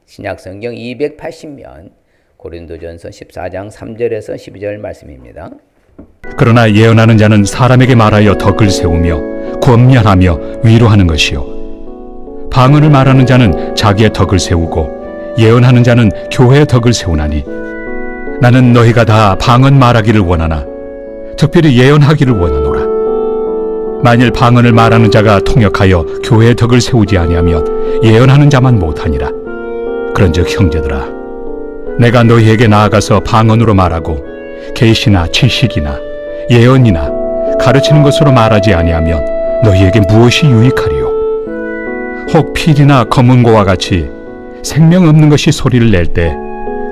신약성경 280면 고린도전서 14장 3절에서 12절 말씀입니다. 그러나 예언하는 자는 사람에게 말하여 덕을 세우며 권면하며 위로하는 것이요 방언을 말하는 자는 자기의 덕을 세우고 예언하는 자는 교회의 덕을 세우나니 나는 너희가 다 방언 말하기를 원하나 특별히 예언하기를 원하노라. 만일 방언을 말하는 자가 통역하여 교회의 덕을 세우지 아니하면 예언하는 자만 못하니라. 그런즉 형제들아, 내가 너희에게 나아가서 방언으로 말하고 계시나 지식이나 예언이나 가르치는 것으로 말하지 아니하면 너희에게 무엇이 유익하리요? 혹 필이나 검은고와 같이 생명 없는 것이 소리를 낼 때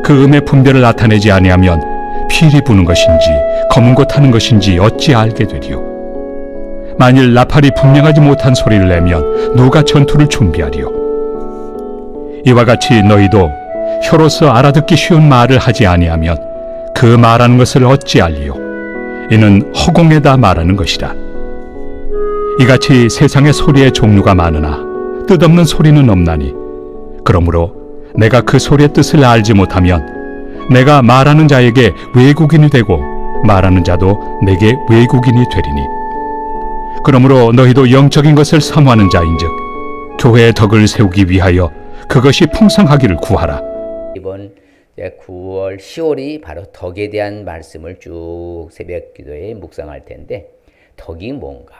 그 음의 분별을 나타내지 아니하면 필이 부는 것인지 검은고 타는 것인지 어찌 알게 되리요? 만일 나팔이 분명하지 못한 소리를 내면 누가 전투를 준비하리요? 이와 같이 너희도 혀로서 알아듣기 쉬운 말을 하지 아니하면 그 말하는 것을 어찌 알리요? 이는 허공에다 말하는 것이라. 이같이 세상의 소리의 종류가 많으나 뜻없는 소리는 없나니 그러므로 내가 그 소리의 뜻을 알지 못하면 내가 말하는 자에게 외국인이 되고 말하는 자도 내게 외국인이 되리니 그러므로 너희도 영적인 것을 사모하는 자인즉 교회의 덕을 세우기 위하여 그것이 풍성하기를 구하라. 이번 9월, 10월이 바로 덕에 대한 말씀을 쭉 새벽 기도에 묵상할 텐데 덕이 뭔가요?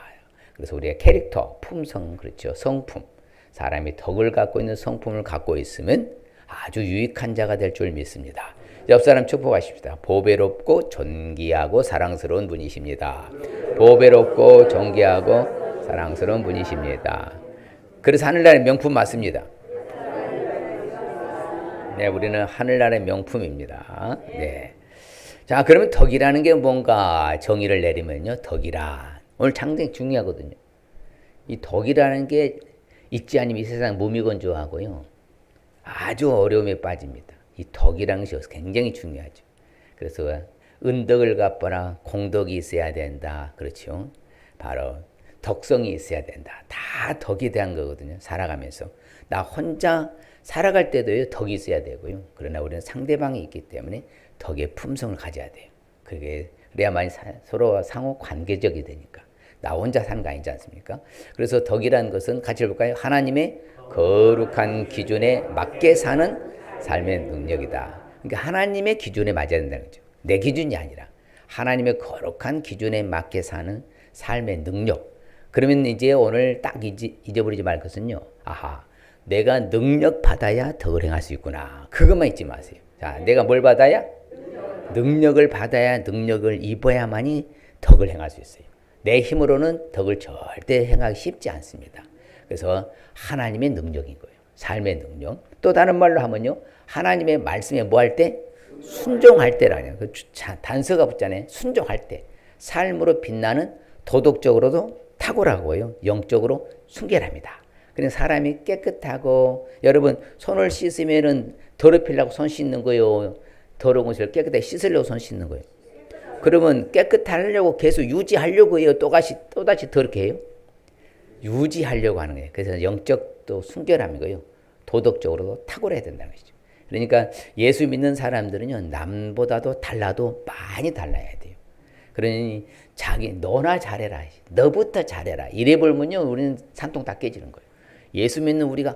그래서 우리가 캐릭터, 품성, 그렇죠. 성품. 사람이 덕을 갖고 있는 성품을 갖고 있으면 아주 유익한 자가 될 줄 믿습니다. 옆 사람 축복하십시다. 보배롭고 존귀하고 사랑스러운 분이십니다. 보배롭고 존귀하고 사랑스러운 분이십니다. 그래서 하늘나라의 명품 맞습니다. 네, 우리는 하늘나라의 명품입니다. 네. 자, 그러면 덕이라는 게 뭔가 정의를 내리면요. 덕이란 오늘 상당히 중요하거든요. 이 덕이라는 게 있지 않으면 이 세상 무미건조하고요. 아주 어려움에 빠집니다. 이 덕이라는 것이 굉장히 중요하죠. 그래서 은덕을 갚거나 공덕이 있어야 된다. 그렇죠. 바로 덕성이 있어야 된다. 다 덕에 대한 거거든요. 살아가면서. 나 혼자 살아갈 때도 덕이 있어야 되고요. 그러나 우리는 상대방이 있기 때문에 덕의 품성을 가져야 돼요. 그래야만 서로 상호 관계적이 되니까. 나 혼자 사는 거 아니지 않습니까? 그래서 덕이라는 것은 같이 볼까요? 하나님의 거룩한 기준에 맞게 사는 삶의 능력이다. 그러니까 하나님의 기준에 맞아야 된다는 거죠. 내 기준이 아니라 하나님의 거룩한 기준에 맞게 사는 삶의 능력. 그러면 이제 오늘 딱 잊어버리지 말 것은요. 아하, 내가 능력 받아야 덕을 행할 수 있구나. 그것만 잊지 마세요. 자, 내가 뭘 받아야? 능력을 받아야 능력을 입어야만이 덕을 행할 수 있어요. 내 힘으로는 덕을 절대 행하기 쉽지 않습니다. 그래서 하나님의 능력인 거예요. 삶의 능력. 또 다른 말로 하면요. 하나님의 말씀에 뭐 할 때? 순종할 때라요. 단서가 붙잖아요. 순종할 때. 삶으로 빛나는 도덕적으로도 탁월하고요. 영적으로 순결합니다. 그래서 사람이 깨끗하고 여러분 손을 씻으면은 더럽히려고 손 씻는 거예요. 더러운 것을 깨끗하게 씻으려고 손 씻는 거예요. 그러면 깨끗하려고 계속 유지하려고 해요. 또다시 더럽게 해요. 유지하려고 하는 거예요. 그래서 영적도 순결함이고요. 도덕적으로도 탁월해야 된다는 것이죠. 그러니까 예수 믿는 사람들은요. 남보다도 달라도 많이 달라야 돼요. 그러니 너나 잘해라. 너부터 잘해라. 이래 보면요. 우리는 산통 다 깨지는 거예요. 예수 믿는 우리가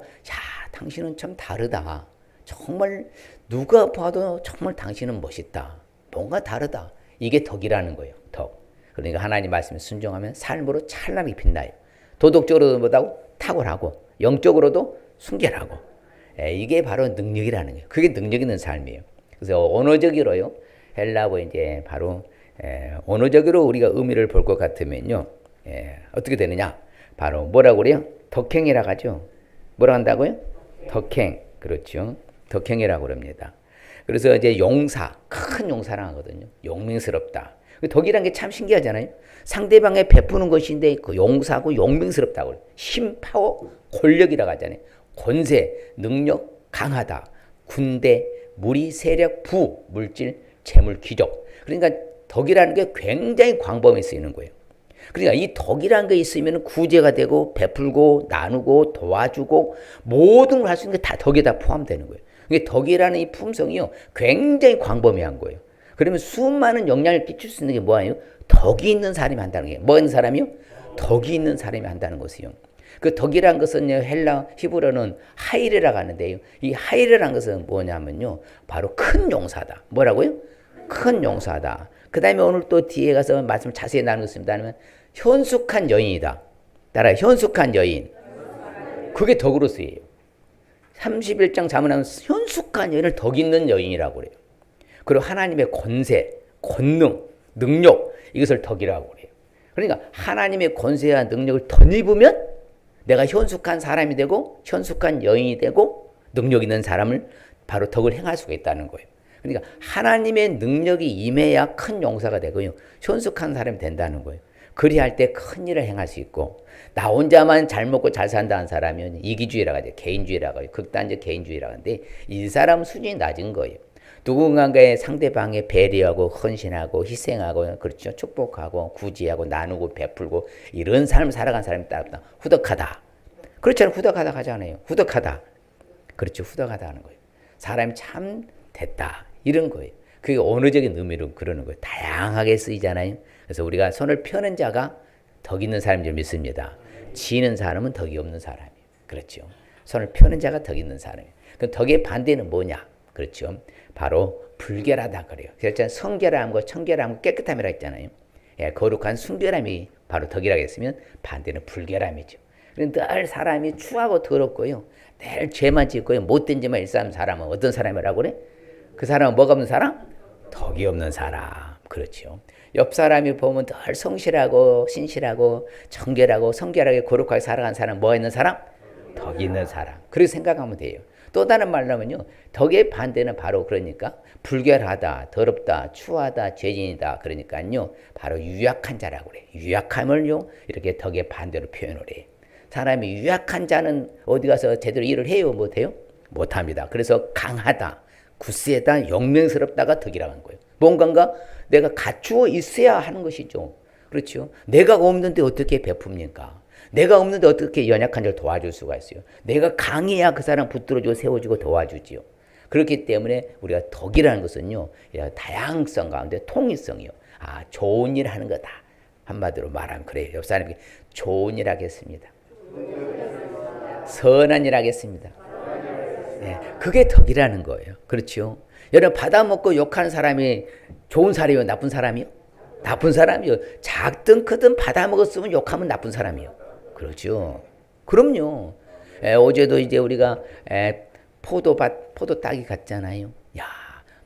당신은 참 다르다. 정말 누가 봐도 정말 당신은 멋있다. 뭔가 다르다. 이게 덕이라는 거예요. 덕. 그러니까 하나님 말씀에 순종하면 삶으로 찬란하게 빛나요. 도덕적으로도 못하고 탁월하고 영적으로도 순결하고 이게 바로 능력이라는 거예요. 그게 능력 있는 삶이에요. 그래서 언어적으로요. 헬라어 이제 바로 언어적으로 우리가 의미를 볼 것 같으면요. 어떻게 되느냐? 바로 뭐라고 그래요? 덕행이라고 하죠. 뭐라고 한다고요? 덕행. 그렇죠. 덕행이라고 그럽니다. 그래서 이제 용사, 큰 용사랑 하거든요. 용맹스럽다. 덕이란 게 참 신기하잖아요. 상대방에 베푸는 것인데 그 용사고 용맹스럽다고 그래요. 힘, 파워, 권력이라고 하잖아요. 권세, 능력, 강하다. 군대, 무리, 세력, 부, 물질, 재물, 귀족. 그러니까 덕이라는 게 굉장히 광범위에 쓰이는 거예요. 그러니까 이 덕이라는 게 있으면 구제가 되고 베풀고 나누고 도와주고 모든 걸 할 수 있는 게 다 덕에 다 포함되는 거예요. 이게 덕이라는 이 품성이요, 굉장히 광범위한 거예요. 그러면 수많은 영향을 끼칠 수 있는 게 뭐예요? 덕이 있는 사람이 한다는 게, 뭐 있는 사람이요? 덕이 있는 사람이 한다는 것이요. 그 덕이란 것은 헬라 히브리어는 하이레라고 하는데요. 이 하이레라는 것은 뭐냐면요, 바로 큰 용사다. 뭐라고요? 큰 용사다. 그 다음에 오늘 또 뒤에 가서 말씀 자세히 나누겠습니다. 하면 현숙한 여인이다. 따라 현숙한 여인. 그게 덕으로 쓰여요. 31장 자문하면 현숙한 여인을 덕 있는 여인이라고 그래요. 그리고 하나님의 권세, 권능, 능력, 이것을 덕이라고 그래요. 그러니까 하나님의 권세와 능력을 덧입으면 내가 현숙한 사람이 되고 현숙한 여인이 되고 능력 있는 사람을 바로 덕을 행할 수가 있다는 거예요. 그러니까 하나님의 능력이 임해야 큰 용사가 되고요, 현숙한 사람이 된다는 거예요. 그리할 때 큰 일을 행할 수 있고, 나 혼자만 잘 먹고 잘 산다는 사람은 이기주의라고 하죠. 개인주의라고 하죠. 극단적 개인주의라고 하는데, 이 사람은 수준이 낮은 거예요. 누군가의 상대방에 배려하고 헌신하고 희생하고, 그렇죠, 축복하고 구제하고 나누고 베풀고 이런 삶을 살아간 사람이 따르다 후덕하다. 그렇잖아요. 후덕하다 하잖아요. 후덕하다. 그렇죠. 후덕하다 하는 거예요. 사람이 참 됐다, 이런 거예요. 그게 언어적인 의미로 그러는 거예요. 다양하게 쓰이잖아요. 그래서 우리가 손을 펴는 자가 덕 있는 사람인 줄 믿습니다. 지는 사람은 덕이 없는 사람이에요. 그렇죠. 손을 펴는 자가 덕 있는 사람이에요. 그럼 덕의 반대는 뭐냐? 그렇죠. 바로 불결하다 그래요. 그렇잖아요. 성결함과 청결함과 깨끗함이라 했잖아요. 예, 거룩한 순결함이 바로 덕이라고 했으면 반대는 불결함이죠. 늘 사람이 추하고 더럽고요, 늘 죄만 짓고요, 못된 짓만 일삼는 사람은 어떤 사람이라고 그래? 그 사람은 뭐가 없는 사람? 덕이 없는 사람. 그렇죠. 옆 사람이 보면 늘 성실하고 신실하고 청결하고 성결하게 거룩하게 살아가는 사람, 뭐 있는 사람? 덕이 있는 사람. 그렇게 생각하면 돼요. 또 다른 말로 하면요, 덕의 반대는 바로 그러니까 불결하다, 더럽다, 추하다, 죄진이다. 그러니까요, 바로 유약한 자라고 그래요. 유약함을요, 이렇게 덕의 반대로 표현을 해요. 사람이 유약한 자는 어디 가서 제대로 일을 해요? 못해요? 못합니다. 그래서 강하다, 굳세다, 영맹스럽다가 덕이라고 하는 거예요. 뭔가가 내가 갖추어 있어야 하는 것이죠. 그렇죠. 내가 없는데 어떻게 베풉니까? 내가 없는데 어떻게 연약한 자를 도와줄 수가 있어요? 내가 강해야 그 사람 붙들어주고 세워주고 도와주지요. 그렇기 때문에 우리가 덕이라는 것은요, 다양성 가운데 통일성이요. 아, 좋은 일 하는 거다. 한마디로 말하면 그래요. 옆 사람에게 좋은 일 하겠습니다. 선한 일 하겠습니다. 네, 그게 덕이라는 거예요. 그렇죠. 여러분, 받아먹고 욕하는 사람이 좋은 사람이요, 나쁜 사람이요? 나쁜 사람이요. 작든 크든 받아먹었으면 욕하면 나쁜 사람이요. 그렇죠. 그럼요. 어제도 이제 우리가 포도 따기 갔잖아요. 야,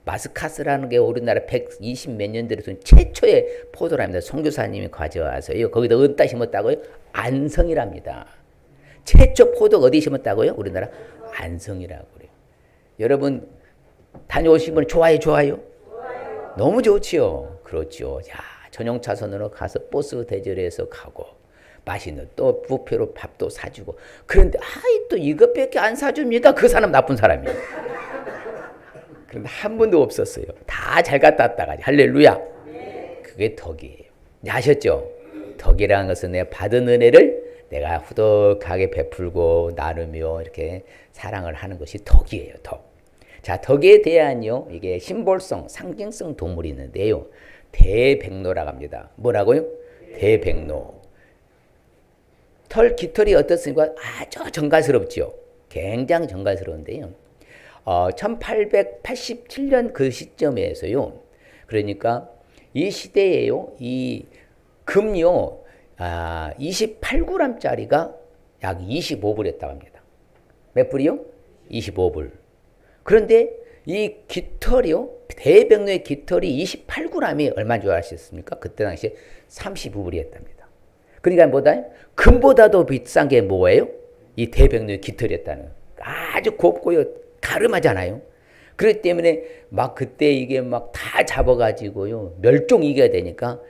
마스카스라는 게 우리나라 120 몇 년 들에서 최초의 포도랍니다. 선교사님이 가져와서요. 거기다 어디다 심었다고요? 안성이랍니다. 최초 포도가 어디 심었다고요? 우리나라 안성이라고 그래요. 여러분 다녀오신 분 좋아요? 좋아요? 너무 좋지요. 그렇죠. 야, 전용 차선으로 가서 버스 대절해서 가고, 맛있는 또 부페로 밥도 사주고. 그런데 아이 또 이것밖에 안 사줍니까? 그 사람 나쁜 사람이에요. 그런데 한 번도 없었어요. 다 잘 갔다 왔다가. 할렐루야. 그게 덕이에요. 아셨죠? 덕이라는 것은 내가 받은 은혜를 내가 후덕하게 베풀고 나누며 이렇게 사랑을 하는 것이 덕이에요. 덕. 자, 덕에 대한요, 이게 심볼성, 상징성 동물이 있는데요, 대백로라고 합니다. 뭐라고요? 대백로. 털 깃털이 어떻습니까? 아주 정갈스럽죠. 굉장히 정갈스러운데요. 1887년 그 시점에서요, 그러니까 이 시대에요, 이 금요, 28g짜리가 약 25불이었다고 합니다. 몇 불이요? 25불. 그런데 이 깃털이요, 대백로의 깃털이 28g이 얼마인 줄 아셨습니까? 그때 당시에 32불이었답니다. 그러니까 뭐다? 금보다도 비싼 게 뭐예요? 이 대백로의 깃털이었다는. 아주 곱고요, 가름하잖아요. 그렇기 때문에 막 그때 이게 막 다 잡아가지고요, 멸종위기가 되니까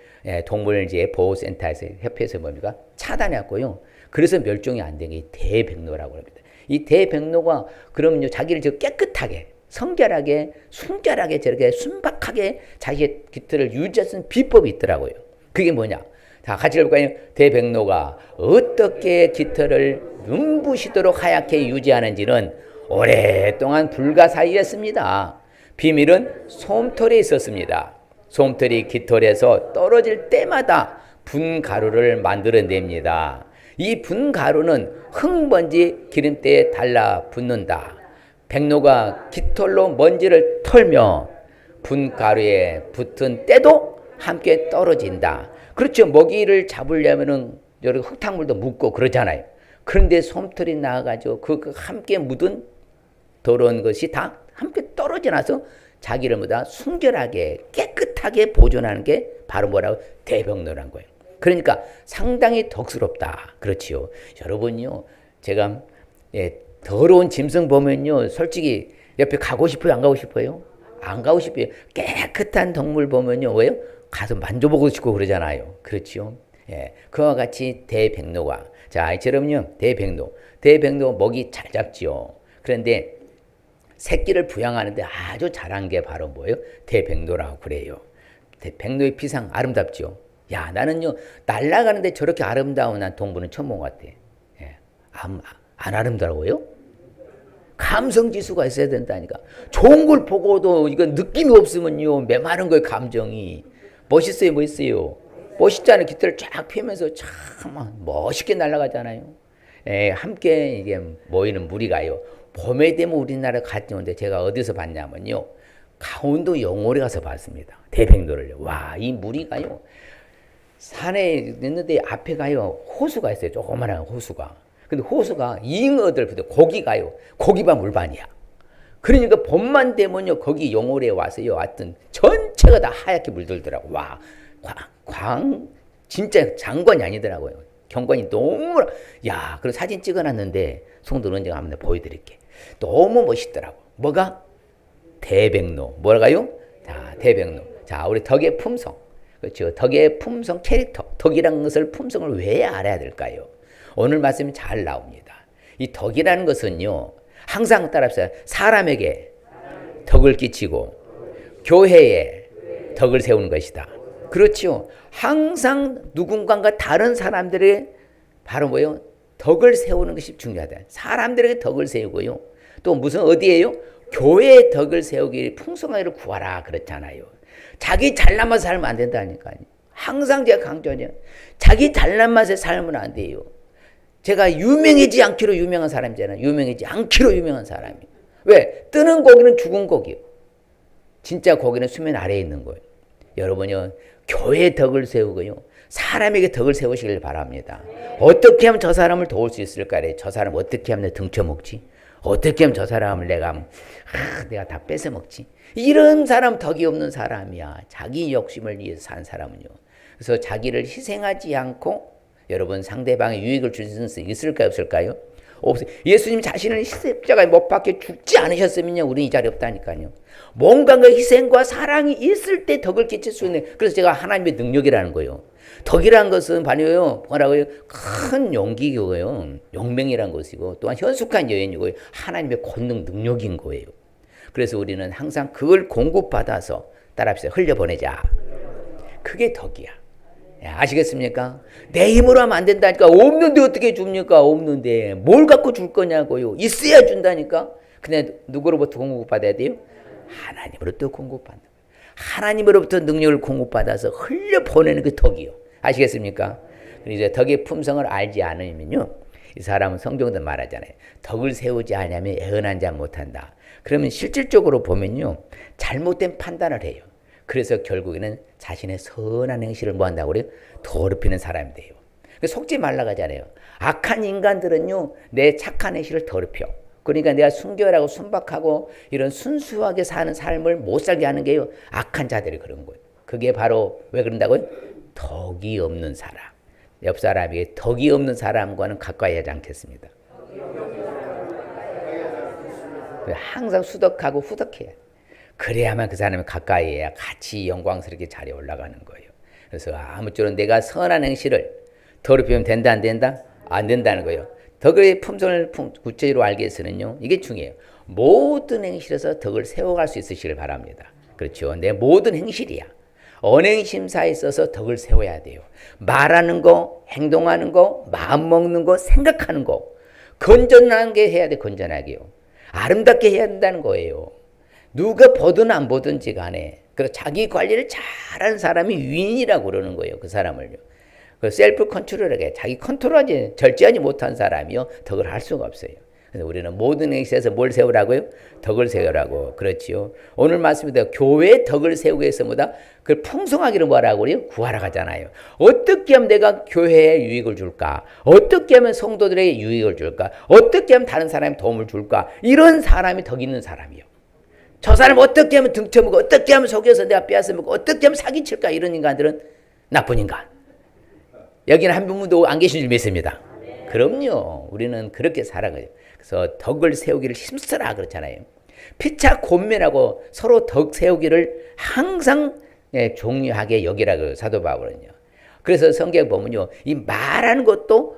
동물 이제 보호센터에서 협회에서 뭡니까? 차단했고요. 그래서 멸종이 안 된 게 대백로라고 합니다. 이 대백로가 그럼요, 자기를 저 깨끗하게, 성결하게, 순결하게, 저렇게 순박하게 자기의 깃털을 유지하는 비법이 있더라고요. 그게 뭐냐? 자, 같이 읽어볼까요? 대백로가 어떻게 깃털을 눈부시도록 하얗게 유지하는지는 오랫동안 불가사의였습니다. 비밀은 솜털에 있었습니다. 솜털이 깃털에서 떨어질 때마다 분가루를 만들어냅니다. 이 분가루는 흙먼지 기름때에 달라붙는다. 백로가 깃털로 먼지를 털며 분가루에 붙은 때도 함께 떨어진다. 그렇죠. 먹이를 잡으려면은 여러 흙탕물도 묻고 그러잖아요. 그런데 솜털이 나와가지고 그 함께 묻은 더러운 것이 다 함께 떨어져 나서 자기를 보다 순결하게 깨끗하게 보존하는 게 바로 뭐라고? 대병로란 거예요. 그러니까 상당히 덕스럽다. 그렇지요. 여러분요, 제가 더러운 짐승 보면요, 솔직히 옆에 가고 싶어요? 안 가고 싶어요? 안 가고 싶어요. 깨끗한 동물 보면요, 왜요? 가서 만져보고 싶고 그러잖아요. 그렇지요. 그와 같이 대백로가, 자, 이처럼요, 대백로 먹이 잘 잡지요. 그런데 새끼를 부양하는데 아주 잘한 게 바로 뭐예요? 대백로라고 그래요. 백로의 피상 아름답죠. 야, 나는요, 날아가는데 저렇게 아름다운 난 동물은 처음 본 것 같아. 안 아름다워요? 감성 지수가 있어야 된다니까. 좋은 걸 보고도 이건 느낌이 없으면요, 메마른 거예요, 감정이. 멋있어요, 멋있어요. 멋있잖아요. 깃털을 쫙 펴면서 참 멋있게 날아가잖아요. 함께 이게 모이는 무리가요. 봄에 되면 우리나라 같이 오는데 제가 어디서 봤냐면요, 강원도 영월에 가서 봤습니다. 대백로를요. 와, 이 무리가요, 산에 있는데 앞에 가요, 호수가 있어요. 조그마한 호수가. 근데 호수가 잉어들, 고기가요, 고기반 물반이야. 그러니까 봄만 되면요, 거기 영월에 와서요, 하여튼 전체가 다 하얗게 물들더라고. 와, 진짜 장관이 아니더라고요. 경관이 너무, 야, 그리고 사진 찍어놨는데, 송도는 제가 한번 보여드릴게. 너무 멋있더라고. 뭐가? 대백로. 뭐라고요? 자, 대백로. 자, 우리 덕의 품성. 그렇죠. 덕의 품성 캐릭터. 덕이라는 것을, 품성을 왜 알아야 될까요? 오늘 말씀이 잘 나옵니다. 이 덕이라는 것은요, 항상 따라합시다. 사람에게 덕을 끼치고 교회에 덕을 세우는 것이다. 그렇죠. 항상 누군가가 다른 사람들의 바로 뭐예요? 덕을 세우는 것이 중요하다. 사람들에게 덕을 세우고요. 또 무슨 어디에요? 교회에 덕을 세우기 풍성하기를 구하라 그랬잖아요. 자기 잘난 맛에 살면 안 된다니까요. 항상 제가 강조하죠. 자기 잘난 맛에 살면 안 돼요. 제가 유명하지 않기로 유명한 사람이잖아요. 유명하지 않기로 유명한 사람이. 왜? 뜨는 고기는 죽은 고기요. 진짜 고기는 수면 아래에 있는 거예요. 여러분요, 교회에 덕을 세우고요, 사람에게 덕을 세우시길 바랍니다. 어떻게 하면 저 사람을 도울 수 있을까? 저 사람 어떻게 하면 등쳐먹지? 어떻게 하면 저 사람을 내가 다 뺏어먹지? 이런 사람 덕이 없는 사람이야. 자기 욕심을 위해서 산 사람은요. 그래서 자기를 희생하지 않고 여러분 상대방의 유익을 줄 수 있을까요? 없을까요? 없어요. 예수님 자신을 십자가에 못 박혀 죽지 않으셨으면요, 우리는 이 자리에 없다니까요. 뭔가 그 희생과 사랑이 있을 때 덕을 끼칠 수 있는, 그래서 제가 하나님의 능력이라는 거예요. 덕이라는 것은 바로요, 뭐라고요? 큰 용기고요, 용맹이라는 것이고, 또한 현숙한 여인이고요, 하나님의 권능 능력인 거예요. 그래서 우리는 항상 그걸 공급받아서 따라합시다. 흘려보내자. 그게 덕이야. 아시겠습니까? 내 힘으로 하면 안 된다니까. 없는데 어떻게 줍니까? 없는데 뭘 갖고 줄 거냐고요. 있어야 준다니까. 근데 누구로부터 공급받아야 돼요? 하나님으로부터 공급받는 거예요. 하나님으로부터 능력을 공급받아서 흘려보내는 그 덕이요. 아시겠습니까? 그래서 덕의 품성을 알지 않으면요, 이 사람은 성경도 말하잖아요. 덕을 세우지 않으면 애언한 자 못한다. 그러면 실질적으로 보면요, 잘못된 판단을 해요. 그래서 결국에는 자신의 선한 행실을 뭐 한다고 그래요? 더럽히는 사람이 돼요. 속지 말라고 하잖아요. 악한 인간들은요, 내 착한 행실을 더럽혀. 그러니까 내가 순결하고 순박하고 이런 순수하게 사는 삶을 못 살게 하는 게요, 악한 자들이 그런 거예요. 그게 바로 왜 그런다고요? 덕이 없는 사람. 옆 사람에게 덕이 없는 사람과는 가까이 하지 않겠습니다. 항상 수덕하고 후덕해야 돼. 그래야만 그 사람이 가까이 해야 같이 영광스럽게 자리에 올라가는 거예요. 그래서 아무쪼록 내가 선한 행실을 더럽히면 된다, 안 된다? 안 된다는 거예요. 덕의 품성을 구체적으로 알기 위해서는요, 이게 중요해요. 모든 행실에서 덕을 세워갈 수 있으시길 바랍니다. 그렇죠. 내 모든 행실이야. 언행심사에 있어서 덕을 세워야 돼요. 말하는 거, 행동하는 거, 마음 먹는 거, 생각하는 거. 건전한 게 해야 돼, 건전하게요. 아름답게 해야 된다는 거예요. 누가 보든 안 보든지 간에 그 자기 관리를 잘하는 사람이 위인이라고 그러는 거예요. 그 사람을요. 그 셀프 컨트롤하게 자기 컨트롤하지 절제하지 못한 사람이요 덕을 할 수가 없어요. 그래서 우리는 모든 행에 있어서 뭘 세우라고요? 덕을 세우라고. 그렇지요. 오늘 말씀에도 교회의 덕을 세우기 위해서 뭐다? 그걸 풍성하기를 뭐라고 그래요? 구하러 가잖아요. 어떻게 하면 내가 교회에 유익을 줄까? 어떻게 하면 성도들에게 유익을 줄까? 어떻게 하면 다른 사람에 도움을 줄까? 이런 사람이 덕 있는 사람이요. 저 사람 어떻게 하면 등쳐먹고 어떻게 하면 속여서 내가 빼앗아먹고 어떻게 하면 사기칠까? 이런 인간들은 나쁜 인간. 여기는 한 분도 안 계신 줄 믿습니다. 그럼요. 우리는 그렇게 살아가요. 그래서 덕을 세우기를 힘쓰라 그렇잖아요. 피차 권면하고 서로 덕 세우기를 항상 중요하게 여기라고 사도 바울은요. 그래서 성경 보면요. 이 말하는 것도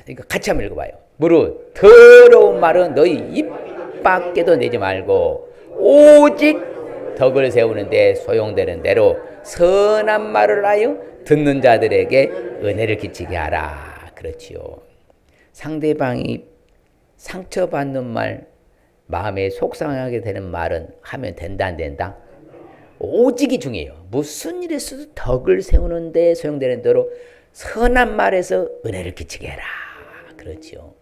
이거 같이 한번 읽어봐요. 무릇 더러운 말은 너희 입 밖에도 내지 말고 오직 덕을 세우는데 소용되는 대로 선한 말을 하여 듣는 자들에게 은혜를 끼치게 하라. 그렇지요. 상대방이 상처받는 말, 마음에 속상하게 되는 말은 하면 된다 안 된다? 오직이 중요해요. 무슨 일에 있어도 덕을 세우는데 소용되는 대로 선한 말에서 은혜를 끼치게 해라. 그렇지요.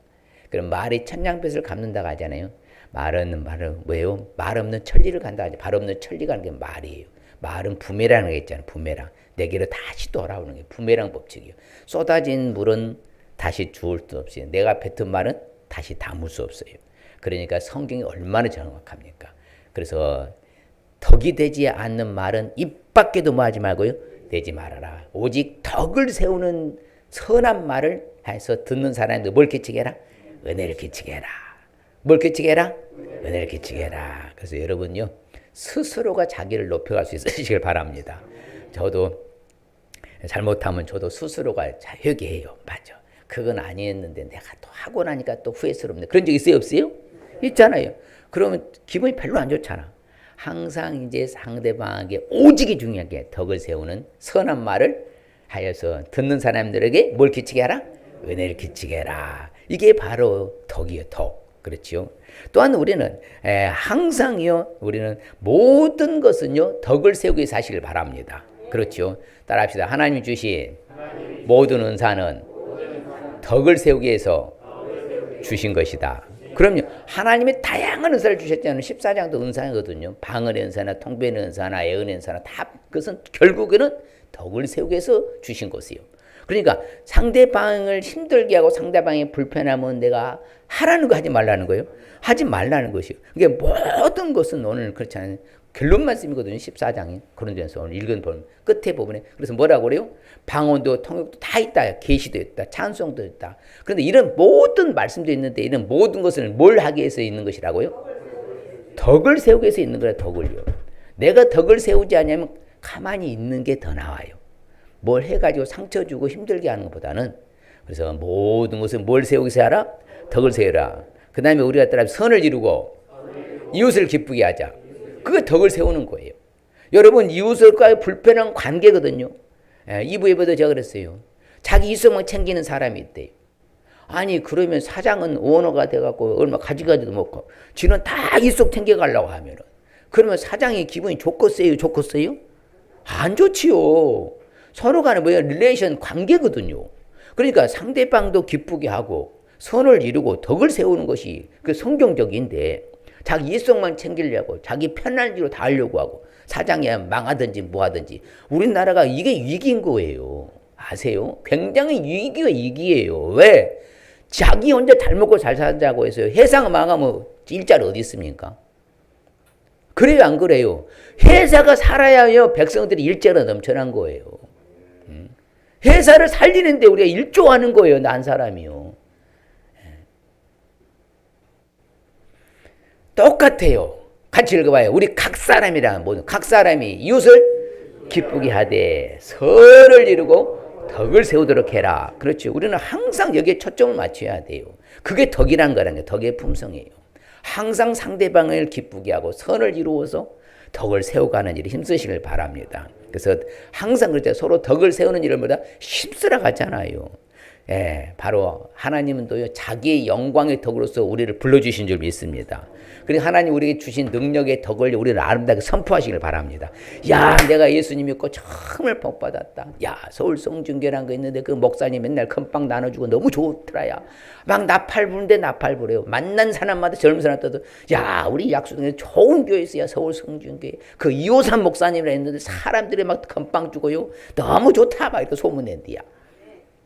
그럼 말이 천냥빚을 갚는다고 하잖아요. 말은 뭐예요? 말 없는 천리를 간다 하죠. 말 없는 천리가 하는 게 말이에요. 말은 부메랑을 게 있잖아요. 부메랑. 내게로 다시 돌아오는 게 부메랑 법칙이에요. 쏟아진 물은 다시 주울 수 없이 내가 뱉은 말은 다시 담을 수 없어요. 그러니까 성경이 얼마나 정확합니까? 그래서 덕이 되지 않는 말은 입 밖에도 뭐 하지 말고요. 내지 말아라. 오직 덕을 세우는 선한 말을 해서 듣는 사람한테 뭘 끼치게 해라? 은혜를 끼치게 해라. 뭘 끼치게 해라? 은혜를 끼치게 해라. 그래서 여러분요. 스스로가 자기를 높여갈 수 있으시길 바랍니다. 저도 잘못하면 저도 스스로가 회개해요. 맞아. 그건 아니었는데 내가 또 하고 나니까 또 후회스럽네. 그런 적 있어요? 없어요? 있잖아요. 그러면 기분이 별로 안 좋잖아. 항상 이제 상대방에게 오직이 중요한 게 덕을 세우는 선한 말을 하여서 듣는 사람들에게 뭘 끼치게 하라? 은혜를 끼치게 해라. 이게 바로 덕이에요. 덕. 그렇죠. 또한 우리는 항상요. 우리는 모든 것은요. 덕을 세우기 위해서 하시길 바랍니다. 그렇죠. 따라합시다. 하나님이 주신 모든 은사는 덕을 세우기 위해서 주신 것이다. 그럼요. 하나님이 다양한 은사를 주셨잖아요. 14장도 은사거든요. 방언의 은사나 통변의 은사나 예언의 은사나 다 그것은 결국에는 덕을 세우기 위해서 주신 것이에요. 그러니까 상대방을 힘들게 하고 상대방이 불편하면 내가 하라는 거 하지 말라는 거예요. 하지 말라는 것이요. 이게 모든 것은 오늘 그렇잖아요. 결론 말씀이거든요. 14장에 고린도전서 오늘 읽은 본 끝에 부분에. 그래서 뭐라고 그래요? 방언도 통역도 다 있다. 계시도 있다. 찬송도 있다. 그런데 이런 모든 말씀도 있는데 이런 모든 것을 뭘 하기 위해서 있는 것이라고요? 덕을 세우기 위해서 있는 거라. 덕을요. 내가 덕을 세우지 않으면 가만히 있는 게 더 나아요. 뭘 해가지고 상처 주고 힘들게 하는 것보다는. 그래서 모든 것을 뭘 세우기 위해서 하라? 덕을 세우라. 그 다음에 우리가 따라 선을 이루고 이웃을 기쁘게 하자. 그게 덕을 세우는 거예요. 여러분 이웃과의 불편한 관계거든요. 2부에도 제가 그랬어요. 자기 이성만 챙기는 사람이 있대요. 아니 그러면 사장은 오너가 돼갖고 얼마 가져가지도 못하고 지는 다 이속 챙겨가려고 하면은 그러면 사장이 기분이 좋겠어요? 좋겠어요? 안 좋지요. 서로 간에 뭐야 릴레이션 관계거든요. 그러니까 상대방도 기쁘게 하고 선을 이루고 덕을 세우는 것이 그 성경적인데 자기 이성만 챙기려고 자기 편한 대로 다 하려고 하고 사장이 망하든지 뭐하든지 우리나라가 이게 위기인 거예요. 아세요? 굉장히 위기예요. 왜? 자기 혼자 잘 먹고 잘 살자고 해서 회사가 망하면 일자리 어디 있습니까? 그래요 안 그래요? 회사가 살아야요 백성들이 일자리가 넘쳐난 거예요. 회사를 살리는데 우리가 일조하는 거예요. 난 사람이요. 똑같아요. 같이 읽어봐요. 우리 각 사람이라 모든 각 사람이 이웃을 기쁘게 하되 선을 이루고 덕을 세우도록 해라. 그렇죠. 우리는 항상 여기에 초점을 맞춰야 돼요. 그게 덕이라는 거라는 게 덕의 품성이에요. 항상 상대방을 기쁘게 하고 선을 이루어서 덕을 세워가는 일에 힘쓰시길 바랍니다. 그래서 항상 그렇죠. 서로 덕을 세우는 일을 보다 힘쓰러 가잖아요. 예, 바로 하나님은 또요 자기의 영광의 덕으로서 우리를 불러주신 줄 믿습니다. 그리고 하나님 우리에게 주신 능력의 덕을 우리를 아름답게 선포하시길 바랍니다. 야, 내가 예수님 믿고 정말 복 받았다. 야, 서울 성중교라는 거 있는데 그 목사님 맨날 금빵 나눠주고 너무 좋더라야. 막 나팔 부는데 나팔 부래요. 만난 사람마다 젊은 사람 떠도 야, 우리 약수동에 좋은 교회 있어요. 서울 성중교회. 그 이호삼 목사님이라 했는데 사람들이 막 금빵 주고요. 너무 좋다 막 이렇게 소문낸디야.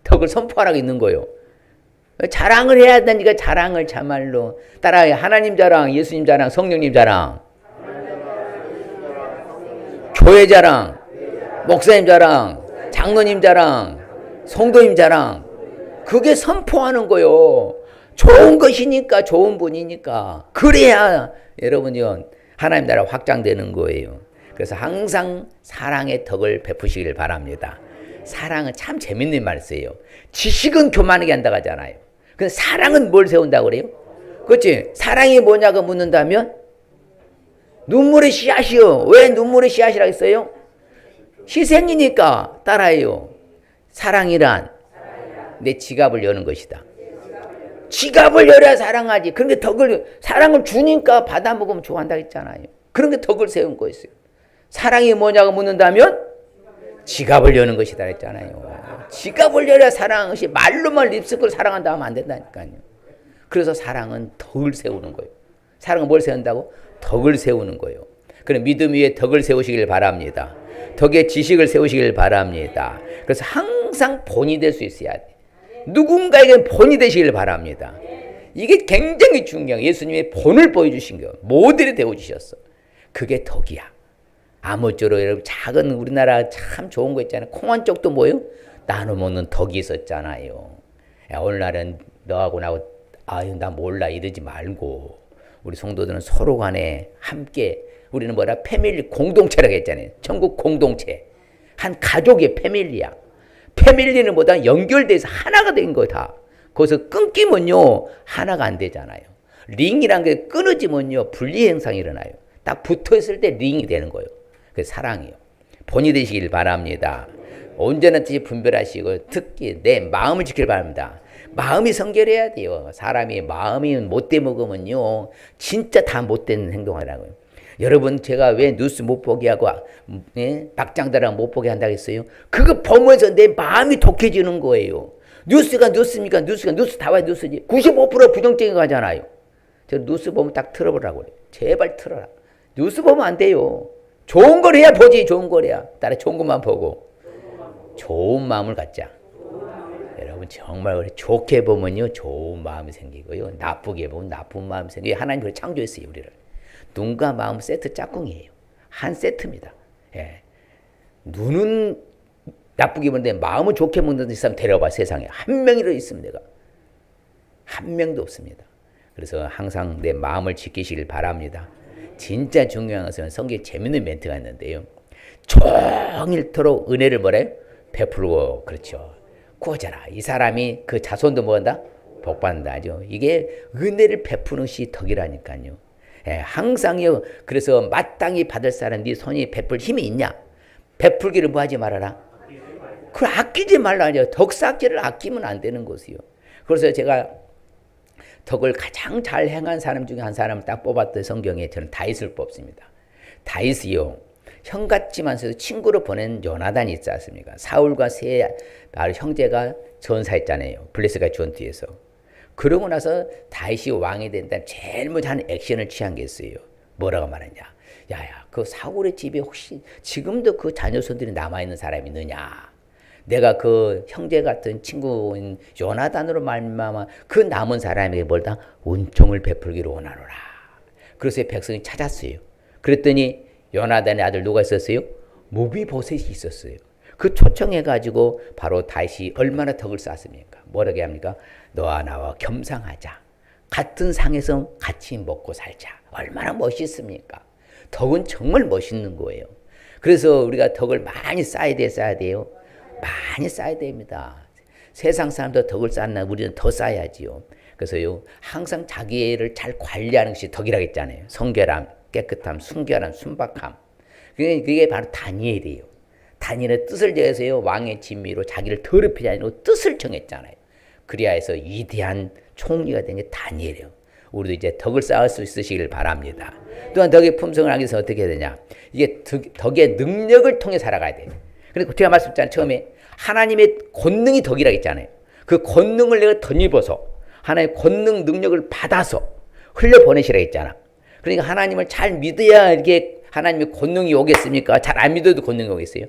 덕을 선포하라고 있는 거요. 자랑을 해야 되니까 자랑을 참말로 따라해. 하나님 자랑, 예수님 자랑, 성령님 자랑, 교회 자랑, 목사님 자랑, 장로님 자랑, 성도님 자랑. 그게 선포하는 거요. 좋은 것이니까, 좋은 분이니까. 그래야 여러분요 하나님 나라 확장되는 거예요. 그래서 항상 사랑의 덕을 베푸시길 바랍니다. 사랑은 참 재밌는 말이에요. 지식은 교만하게 한다고 하잖아요. 근데 사랑은 뭘 세운다고 그래요? 그렇지? 사랑이 뭐냐고 묻는다면 눈물의 씨앗이요. 왜 눈물의 씨앗이라고 했어요? 희생이니까 따라해요. 사랑이란 내 지갑을 여는 것이다. 지갑을 열어야 사랑하지. 그런데 사랑을 주니까 받아 먹으면 좋아한다고 했잖아요. 그런 게 덕을 세운 거였어요. 사랑이 뭐냐고 묻는다면 지갑을 여는 것이다 했잖아요. 지갑을 열어야 사랑하는 것이 말로만 립스크로 사랑한다 하면 안 된다니까요. 그래서 사랑은 덕을 세우는 거예요. 사랑은 뭘 세운다고? 덕을 세우는 거예요. 그럼 믿음 위에 덕을 세우시길 바랍니다. 덕의 지식을 세우시길 바랍니다. 그래서 항상 본이 될 수 있어야 돼. 누군가에게 본이 되시길 바랍니다. 이게 굉장히 중요해요. 예수님의 본을 보여주신 거예요. 모델이 되어주셨어. 그게 덕이야. 아무쪼록 여러분 작은 우리나라 참 좋은 거 있잖아요. 콩 한 쪽도 뭐예요? 나눠 먹는 덕이 있었잖아요. 야, 오늘날은 너하고 나하고 아유 나 몰라 이러지 말고 우리 성도들은 서로 간에 함께 우리는 뭐라 패밀리 공동체라고 했잖아요. 천국 공동체. 한 가족의 패밀리야. 패밀리는 뭐다 연결돼서 하나가 된 거다. 거기서 끊기면요 하나가 안 되잖아요. 링이란 게 끊어지면요 분리 현상이 일어나요. 딱 붙어 있을 때 링이 되는 거예요. 그 사랑이요. 본이 되시길 바랍니다. 온전한지 분별하시고 특히 내 마음을 지키길 바랍니다. 마음이 성결해야 돼요. 사람이 마음이 못돼 먹으면요 진짜 다 못된 행동하라고요. 여러분 제가 왜 뉴스 못 보게 하고 박장대랑 못 보게 한다고 했어요? 그거 보면서 내 마음이 독해지는 거예요. 뉴스가 뉴스입니까? 뉴스 다 와야 뉴스지. 95% 부정적인 거 하잖아요. 저 뉴스 보면 딱 틀어보라고 그래요. 제발 틀어라. 뉴스 보면 안 돼요. 좋은 걸 해야 보지. 좋은 걸 해야. 따라 좋은 것만 보고 좋은 마음을 갖자. 여러분 정말 좋게 보면요 좋은 마음이 생기고요. 나쁘게 보면 나쁜 마음이 생기고 하나님 그걸 창조했어요. 우리를. 눈과 마음 세트 짝꿍이에요. 한 세트입니다. 예. 눈은 나쁘게 보는데 마음은 좋게 먹는 사람 데려봐. 세상에 한 명이라도 있으면 내가 한 명도 없습니다. 그래서 항상 내 마음을 지키시길 바랍니다. 진짜 중요한 것은 성경에 재밌는 멘트가 있는데요. 종일토록 은혜를 뭐래요? 베풀고 그렇죠. 구하자라. 이 사람이 그 자손도 뭐한다? 복받는다죠. 이게 은혜를 베푸는 것이 덕이라니까요. 예, 항상요. 그래서 마땅히 받을 사람 네 손이 베풀 힘이 있냐? 베풀기를 뭐 하지 말아라? 그걸 아끼지 말라죠. 덕 쌓기를 아끼면 안 되는 것이요. 그래서 제가 덕을 가장 잘 행한 사람 중에 한 사람을 딱 뽑았던 성경에 저는 다윗을 뽑습니다. 다윗이요. 형 같지만서도 친구로 보낸 요나단이 있지 않습니까? 사울과 세 바로 형제가 전사했잖아요. 블레셋과 전투에서. 그러고 나서 다윗이 왕이 된다면 제일 먼저 하는 액션을 취한 게 있어요. 뭐라고 말하냐? 야야, 그 사울의 집에 혹시 지금도 그 자녀손들이 남아있는 사람이 있느냐? 내가 그 형제 같은 친구인 요나단으로 말미암아 그 남은 사람에게 뭘다 은총을 베풀기를 원하노라. 그래서 백성이 찾았어요. 그랬더니 요나단의 아들 누가 있었어요? 무비보셋이 있었어요. 그 초청해가지고 바로 다윗이 얼마나 덕을 쌓았습니까? 뭐라고 합니까? 너와 나와 겸상하자. 같은 상에서 같이 먹고 살자. 얼마나 멋있습니까? 덕은 정말 멋있는 거예요. 그래서 우리가 덕을 많이 쌓아야 돼요. 많이 쌓아야 됩니다. 세상 사람도 덕을 쌓나 우리는 더 쌓아야지요. 그래서요 항상 자기를 잘 관리하는 것이 덕이라고 했잖아요. 성결함, 깨끗함, 순결함, 순박함. 그게 바로 다니엘이에요. 다니엘의 뜻을 정해서요 왕의 진미로 자기를 더럽히지 않고 뜻을 정했잖아요. 그리하여서 위대한 총리가 된 게 다니엘이에요. 우리도 이제 덕을 쌓을 수 있으시길 바랍니다. 또한 덕의 품성을 하기 위해서 어떻게 해야 되냐? 이게 덕의 능력을 통해 살아가야 돼요. 그리고 제가 말씀드렸잖아요. 처음에 하나님의 권능이 덕이라고 했잖아요. 그 권능을 내가 덧입어서 하나님의 권능 능력을 받아서 흘려보내시라고 했잖아. 그러니까 하나님을 잘 믿어야 이게 하나님의 권능이 오겠습니까? 잘 안 믿어도 권능이 오겠어요?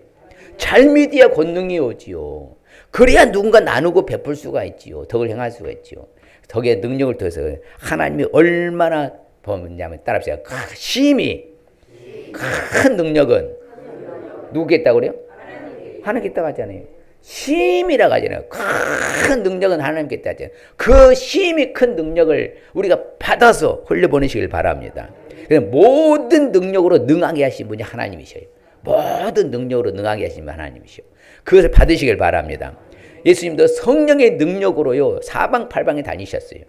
잘 믿어야 권능이 오지요. 그래야 누군가 나누고 베풀 수가 있지요. 덕을 행할 수가 있지요. 덕의 능력을 통해서 하나님이 얼마나 보냐면 따라합시다. 심히 큰 능력은 누구께 있다고 그래요? 하나님께 있다고 하잖아요. 심이라고 하잖아요. 큰 능력은 하나님께 있다고 하잖아요. 그 심이 큰 능력을 우리가 받아서 흘려보내시길 바랍니다. 모든 능력으로 능하게 하신 분이 하나님이셔요. 모든 능력으로 능하게 하신 분이 하나님이셔요. 그것을 받으시길 바랍니다. 예수님도 성령의 능력으로요 사방팔방에 다니셨어요.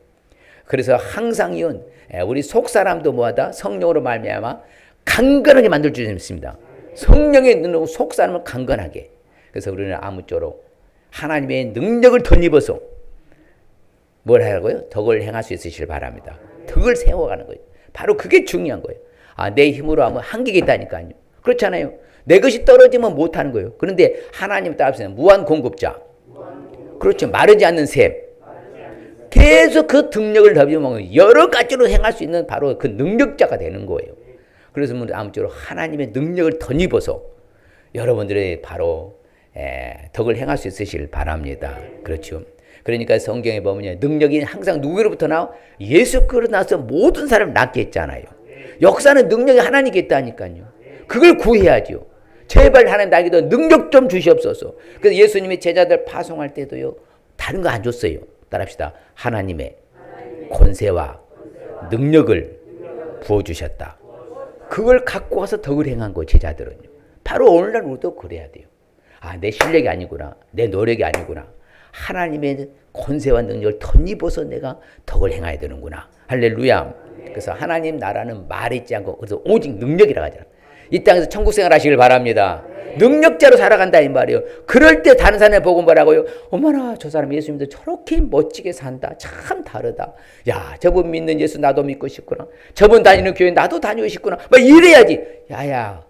그래서 항상요 우리 속사람도 뭐하다 성령으로 말미암아 강건하게 만들 줄 있습니다. 성령의 능력으로 속사람을 강건하게. 그래서 우리는 아무쪼록 하나님의 능력을 덧입어서 뭘 하라고요? 덕을 행할 수 있으시길 바랍니다. 덕을 세워가는 거예요. 바로 그게 중요한 거예요. 내 힘으로 하면 한계가 있다니까요. 그렇잖아요. 내 것이 떨어지면 못하는 거예요. 그런데 하나님 따라서 무한 공급자. 그렇죠. 마르지 않는 샘. 계속 그 능력을 덧입으면 여러 가지로 행할 수 있는 바로 그 능력자가 되는 거예요. 그래서 아무쪼록 하나님의 능력을 덧입어서 여러분들의 바로 덕을 행할 수 있으시길 바랍니다. 그렇죠. 그러니까 성경에 보면 능력이 항상 누구로부터 나와? 예수 그리스도 나서 모든 사람을 낫게 했잖아요. 역사는 능력이 하나님께 있다니까요. 그걸 구해야죠. 제발 하나님 나에게도 능력 좀 주시옵소서. 그래서 예수님이 제자들 파송할 때도요. 다른 거 안 줬어요. 따라합시다. 하나님의 권세와 능력을 부어주셨다. 그걸 갖고 와서 덕을 행한 거예요. 제자들은요. 바로 오늘날 우리도 그래야 돼요. 내 실력이 아니구나. 내 노력이 아니구나. 하나님의 권세와 능력을 덧입어서 내가 덕을 행해야 되는구나. 할렐루야. 그래서 하나님 나라는 말이 있지 않고 그래서 오직 능력이라고 하잖아. 이 땅에서 천국 생활 하시길 바랍니다. 능력자로 살아간다 이 말이에요. 그럴 때 다른 사람을 보고 뭐라고요? 어머나 저 사람 예수 믿어 저렇게 멋지게 산다. 참 다르다. 야 저분 믿는 예수 나도 믿고 싶구나. 저분 다니는 교회 나도 다니고 싶구나. 막 이래야지. 야야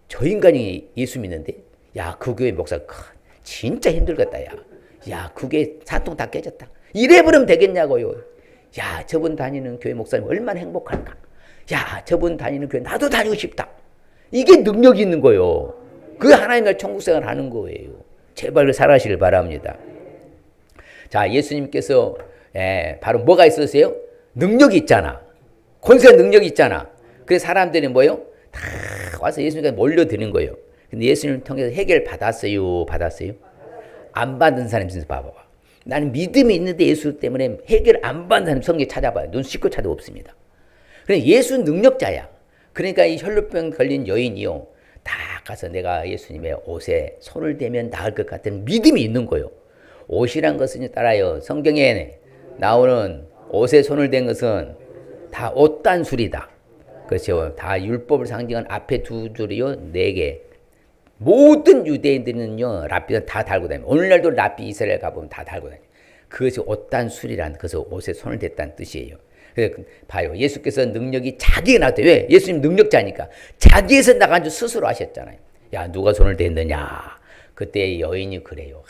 저 인간이 예수 믿는데 야 그 교회 목사 진짜 힘들겠다. 야 그게 산통 다 깨졌다. 이래버리면 되겠냐고요. 야 저분 다니는 교회 목사님 얼마나 행복할까. 야 저분 다니는 교회 나도 다니고 싶다. 이게 능력이 있는 거예요. 그게 하나님의 천국 생활 하는 거예요. 제발 살아가시길 바랍니다. 자 예수님께서 바로 뭐가 있었어요? 능력이 있잖아. 권세와 능력이 있잖아. 그래서 사람들이 뭐요? 다 와서 예수님께 몰려드는 거예요. 근데 예수님을 통해서 해결 받았어요? 받았어요? 안 받은 사람 진짜 봐봐. 나는 믿음이 있는데 예수 때문에 해결 안 받은 사람 성경에 찾아봐요. 눈 씻고 찾아 없습니다. 그래 예수는 능력자야. 그러니까 이 혈루병 걸린 여인이요. 다 가서 내가 예수님의 옷에 손을 대면 나을 것 같은 믿음이 있는 거예요. 옷이란 것은 따라요. 성경에 나오는 옷에 손을 댄 것은 다 옷단술이다. 그렇죠. 다 율법을 상징한 앞에 두 줄이요. 4개. 모든 유대인들은요. 랍비는 다 달고 다녀요. 오늘날도 랍비 이스라엘 가보면 다 달고 다녀요. 그것이 옷단술이란 그래서 옷에 손을 댔다는 뜻이에요. 그래서 봐요. 예수께서 능력이 자기가 나왔대. 왜? 예수님 능력자니까. 자기에서 나간 줄 스스로 하셨잖아요. 야 누가 손을 댔느냐. 그때 여인이 그래요.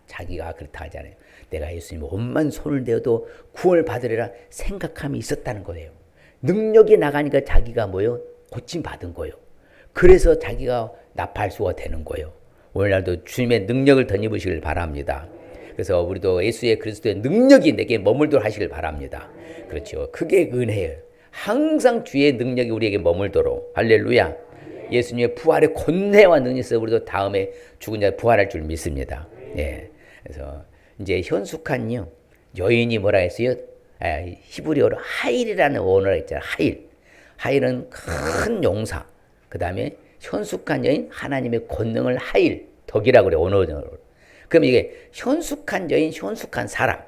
자기가 그렇다 하잖아요. 내가 예수님 옷만 손을 대어도 구원을 받으리라 생각함이 있었다는 거예요. 능력이 나가니까 자기가 뭐요? 고침받은 거예요. 그래서 자기가 나팔 수가 되는 거예요. 오늘날도 주님의 능력을 덧입으시길 바랍니다. 그래서 우리도 예수의 그리스도의 능력이 내게 머물도록 하시길 바랍니다. 그렇죠. 그게 은혜예요. 항상 주의 능력이 우리에게 머물도록. 할렐루야. 예수님의 부활의 권세와 능력이 있어 우리도 다음에 죽은 자 부활할 줄 믿습니다. 예. 그래서 이제 현숙한요 여인이 뭐라 했어요? 히브리어로 하일이라는 원어가 있잖아요. 하일. 하일은 큰 용사. 그 다음에 현숙한 여인 하나님의 권능을 하일 덕이라고 그래 원어로. 그럼 이게 현숙한 여인 현숙한 사람.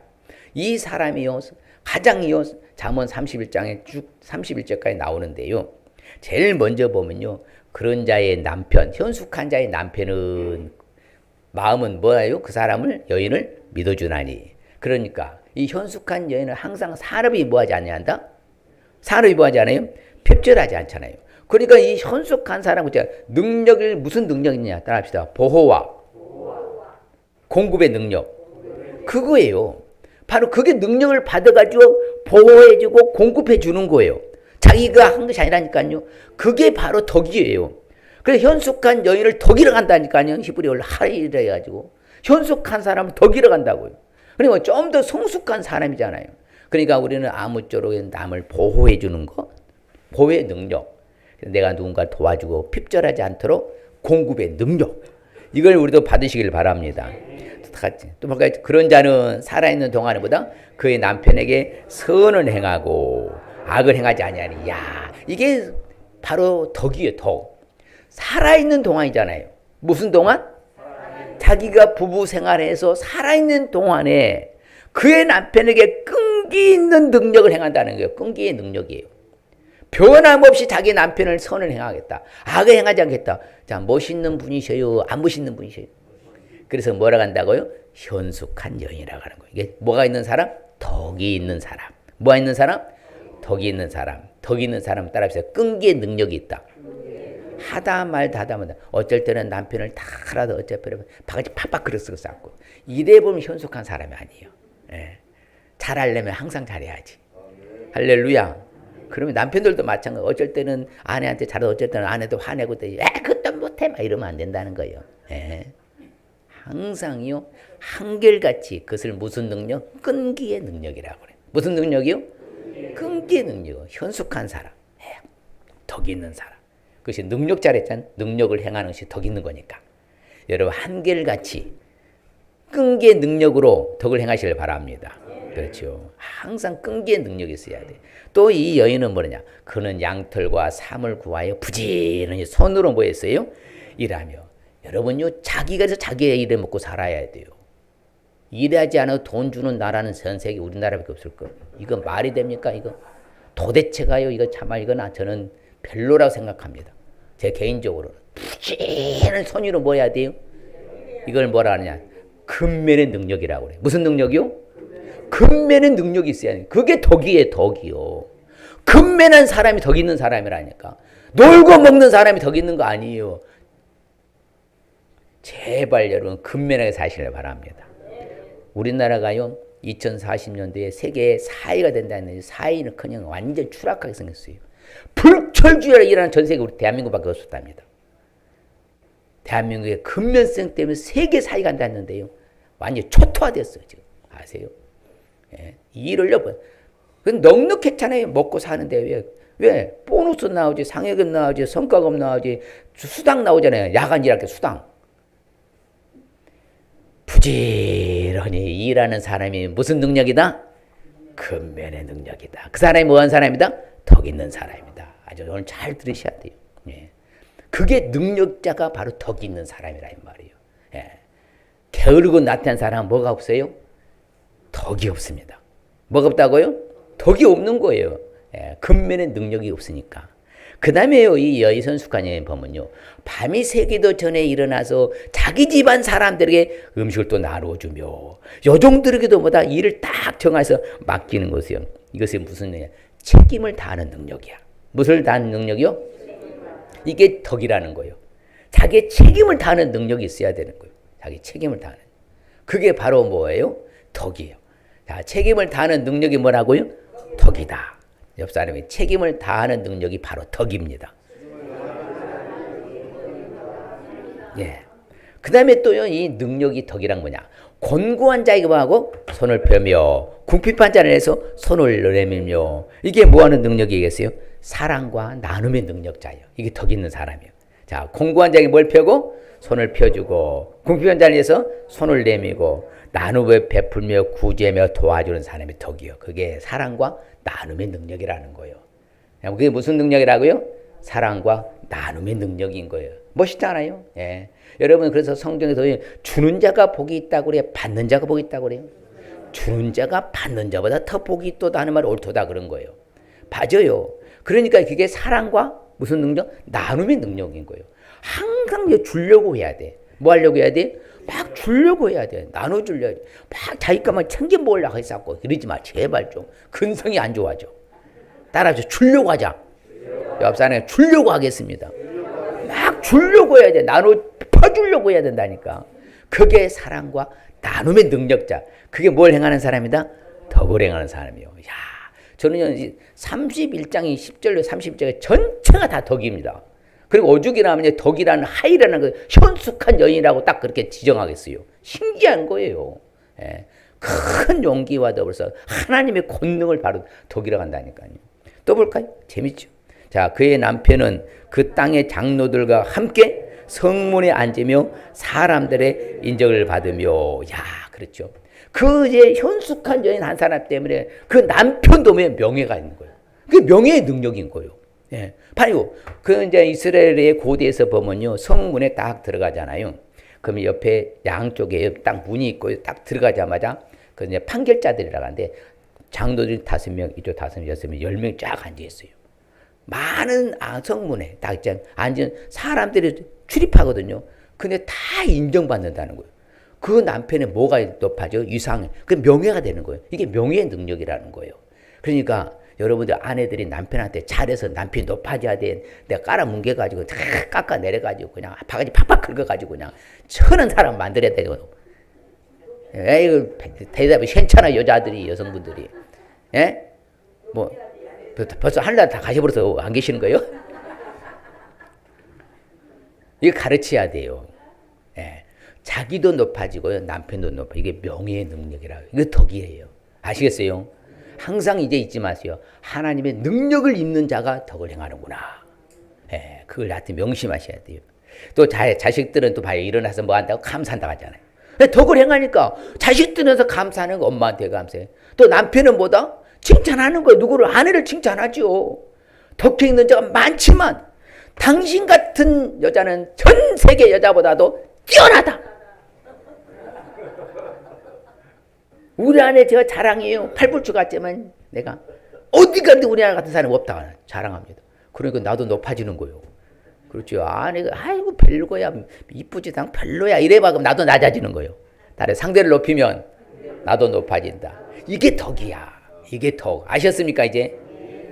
이 사람이요 가장이요 잠언 31장에 쭉 31절까지 나오는데요. 제일 먼저 보면요. 그런 자의 남편 현숙한 자의 남편은 마음은 뭐예요? 그 사람을 여인을 믿어주나니 그러니까 이 현숙한 여인은 항상 사람이 뭐하지 않냐? 사람이 뭐하지 않아요? 핍절하지 않잖아요. 그러니까 이 현숙한 사람은 능력을 무슨 능력이냐 따라합시다. 보호와 공급의 능력. 그거예요. 바로 그게 능력을 받아가지고 보호해주고 공급해주는 거예요. 자기가 한 것이 아니라니까요. 그게 바로 덕이에요. 그래서 현숙한 여인을 덕이러 간다니까요. 히브리어로 하이라 해가지고 현숙한 사람은 덕이러 간다고요. 그러니까 좀 더 성숙한 사람이잖아요. 그러니까 우리는 아무쪼록 남을 보호해주는 거, 보호의 능력. 내가 누군가 도와주고 핍절하지 않도록 공급의 능력. 이걸 우리도 받으시길 바랍니다. 또 뭘까? 그런 자는 살아있는 동안보다 그의 남편에게 선을 행하고 악을 행하지 아니하니. 야, 이게 바로 덕이에요. 덕. 살아있는 동안이잖아요. 무슨 동안? 자기가 부부 생활에서 살아있는 동안에 그의 남편에게 끈기 있는 능력을 행한다는 거예요. 끈기의 능력이에요. 변함없이 자기 남편을 선을 행하겠다. 악을 행하지 않겠다. 자, 멋있는 분이셔요? 안 멋있는 분이셔요? 그래서 뭐라고 한다고요? 현숙한 여인이라고 하는 거예요. 이게 뭐가 있는 사람? 덕이 있는 사람. 뭐가 있는 사람? 덕이 있는 사람. 덕이 있는 사람 따라서 끈기의 능력이 있다. 하다 말다 하다 말다. 어쩔 때는 남편을 다 하라도 어쩔 때는 바가지 팍팍 그릇쓰고 쌓고. 이래 보면 현숙한 사람이 아니에요. 예. 잘하려면 항상 잘해야지. 할렐루야. 그러면 남편들도 마찬가지. 어쩔 때는 아내한테 잘하고 어쩔 때는 아내도 화내고 그것도 못해 막 이러면 안 된다는 거예요. 예. 항상요 한결같이 그것을 무슨 능력? 끈기의 능력이라고 그래요. 무슨 능력이요? 끈기의 능력. 현숙한 사람. 예. 덕 있는 사람. 그것이 능력 잘했잖아요. 능력을 행하는 것이 덕 있는 거니까. 여러분 한결같이 끈기의 능력으로 덕을 행하시길 바랍니다. 그렇죠. 항상 끈기의 능력이 있어야 돼. 또 이 여인은 뭐냐? 그는 양털과 삼을 구하여 부지런히 손으로 뭐 했어요? 일하며. 여러분요, 자기가 해서 자기의 일에 먹고 살아야 돼요. 일하지 않아도 돈 주는 나라는 전 세계 우리나라밖에 없을 거예요. 이거 말이 됩니까? 이거 도대체가요. 이거 참아 이건 저는 별로라고 생각합니다. 제 개인적으로는. 부지런히 손으로 뭐 해야 돼요? 이걸 뭐라 하느냐? 근면의 능력이라고 그래요. 무슨 능력이요? 근면의 능력이 있어야 돼요. 그게 덕이에요, 덕이요. 근면한 사람이 덕 있는 사람이라니까. 놀고 먹는 사람이 덕 있는 거 아니에요. 제발 여러분 근면하게 사시길 바랍니다. 우리나라가요 2040년도에 세계 4위가 된다는 4위는 그냥 완전 추락하게 생겼어요. 불철주야로 일하는 전 세계 우리 대한민국밖에 없었답니다. 대한민국의 근면성 때문에 세계 4위가 간다는데요. 완전 초토화됐어요 지금. 아세요? 예. 일을요. 넉넉했잖아요. 먹고 사는데 왜? 보너스 나오지, 상여금 나오지, 성과금 나오지, 수당 나오잖아요. 야간 일할 때 수당. 부지런히 일하는 사람이 무슨 능력이다? 근면의 능력이다. 그 사람이 뭐한 사람이다? 덕 있는 사람이다. 아주 오늘 잘 들으셔야 돼요. 예. 그게 능력자가 바로 덕 있는 사람이라 이 말이에요. 예. 게으르고 나태한 사람은 뭐가 없어요? 덕이 없습니다. 뭐가 없다고요? 덕이 없는 거예요. 예. 근면의 능력이 없으니까. 그 다음에요, 이 여인 선숙한 여인 보면요. 밤이 새기도 전에 일어나서 자기 집안 사람들에게 음식을 또 나눠주며, 여종들에게도 뭐다 일을 딱 정해서 맡기는 것이요. 이것이 무슨 능력이야? 책임을 다하는 능력이야. 무엇을 다하는 능력이요? 이게 덕이라는 거예요. 자기의 책임을 다하는 능력이 있어야 되는 거예요. 자기 책임을 다하는. 그게 바로 뭐예요? 덕이에요. 자, 책임을 다하는 능력이 뭐라고요? 덕이다. 옆 사람이 책임을 다하는 능력이 바로 덕입니다. 예. 그 다음에 또요, 이 능력이 덕이란 뭐냐? 곤고한 자에게 뭐하고? 손을 펴며, 궁핍한 자를 해서 손을 내밀며. 이게 뭐하는 능력이겠어요? 사랑과 나눔의 능력자예요. 이게 덕 있는 사람이에요. 자, 곤고한 자에게 뭘 펴고? 손을 펴주고, 궁핍한 자를 해서 손을 내밀고, 나눔을 베풀며 구제하며 도와주는 사람이 덕이요. 그게 사랑과 나눔의 능력이라는 거예요. 그게 무슨 능력이라고요? 사랑과 나눔의 능력인 거예요. 멋있잖아요. 예. 여러분 그래서 성경에서 주는 자가 복이 있다고 그래요? 받는 자가 복이 있다고 그래요? 주는 자가 받는 자보다 더 복이 있도다 하는 말 옳도다 그런 거예요. 맞아요. 그러니까 그게 사랑과 무슨 능력? 나눔의 능력인 거예요. 항상 주려고 해야 돼. 뭐 하려고 해야 돼? 막 주려고 해야 돼. 나눠주려 해. 막 자기 것만 챙겨 먹으려고 했었고. 그러지 마. 제발 좀. 근성이 안 좋아져. 따라서 주려고 하자. 옆 사람에 주려고 하겠습니다. 막 주려고 해야 돼. 퍼주려고 해야 된다니까. 그게 사랑과 나눔의 능력자. 그게 뭘 행하는 사람이다? 덕을 행하는 사람이요. 야, 저는요, 31장이 10절로 30절에 전체가 다 덕입니다. 그리고 오죽이라면 덕이라는 하이라는 그 현숙한 여인이라고 딱 그렇게 지정하겠어요. 신기한 거예요. 예. 큰 용기와 더불어서 하나님의 권능을 바로 덕이라고 한다니까요. 또 볼까요? 재밌죠. 자, 그의 남편은 그 땅의 장로들과 함께 성문에 앉으며 사람들의 인정을 받으며, 야, 그렇죠. 그 이제 현숙한 여인 한 사람 때문에 그 남편도 명예가 있는 거예요. 그게 명예의 능력인 거예요. 예. 바로 그 이제 이스라엘의 고대에서 보면요, 성문에 딱 들어가잖아요. 그러면 옆에 양쪽에 딱 문이 있고 딱 들어가자마자 그 이제 판결자들이라고 하는데 장로들이 5명, 이쪽 5명, 6명, 10명 쫙 앉아 있어요. 많은 성문에 딱 앉은 사람들이 출입하거든요. 근데 다 인정받는다는 거예요. 그 남편의 뭐가 높아져? 유상. 그 명예가 되는 거예요. 이게 명예의 능력이라는 거예요. 그러니까 여러분들 아내들이 남편한테 잘해서 남편이 높아져야 돼. 내가 깔아뭉개가지고 깎아 내려가지고 그냥 바가지 팍팍 긁어가지고 그냥 천한 사람 만들어야 되고. 에이, 대답이 괜찮아 여자들이 여성분들이. 예? 뭐 벌써 하늘나라 다 가셔버려서 안 계시는 거예요? 이거 가르쳐야 돼요. 예. 자기도 높아지고요, 남편도 높아. 이게 명예의 능력이라고. 이거 덕이에요. 아시겠어요? 항상 이제 잊지 마세요. 하나님의 능력을 입는 자가 덕을 행하는구나. 예, 그걸 하여튼 명심하셔야 돼요. 또 자식들은 또 봐요. 일어나서 뭐 한다고 감사한다고 하잖아요. 덕을 행하니까 자식들에서 감사하는 거 엄마한테 감사해. 또 남편은 뭐다? 칭찬하는 거예요. 누구를? 아내를 칭찬하죠. 덕해 있는 자가 많지만 당신 같은 여자는 전 세계 여자보다도 뛰어나다. 우리 아내 제가 자랑해요. 팔불출 같지만 내가 어디 가도 우리 아내 같은 사람이 없다 자랑합니다. 그러니까 나도 높아지는 거예요. 그렇죠. 아내가 아이고 별거야, 이쁘지 않고 별로야 이래봐. 그럼 나도 낮아지는 거예요. 다른 상대를 높이면 나도 높아진다. 이게 덕이야. 이게 덕. 아셨습니까 이제?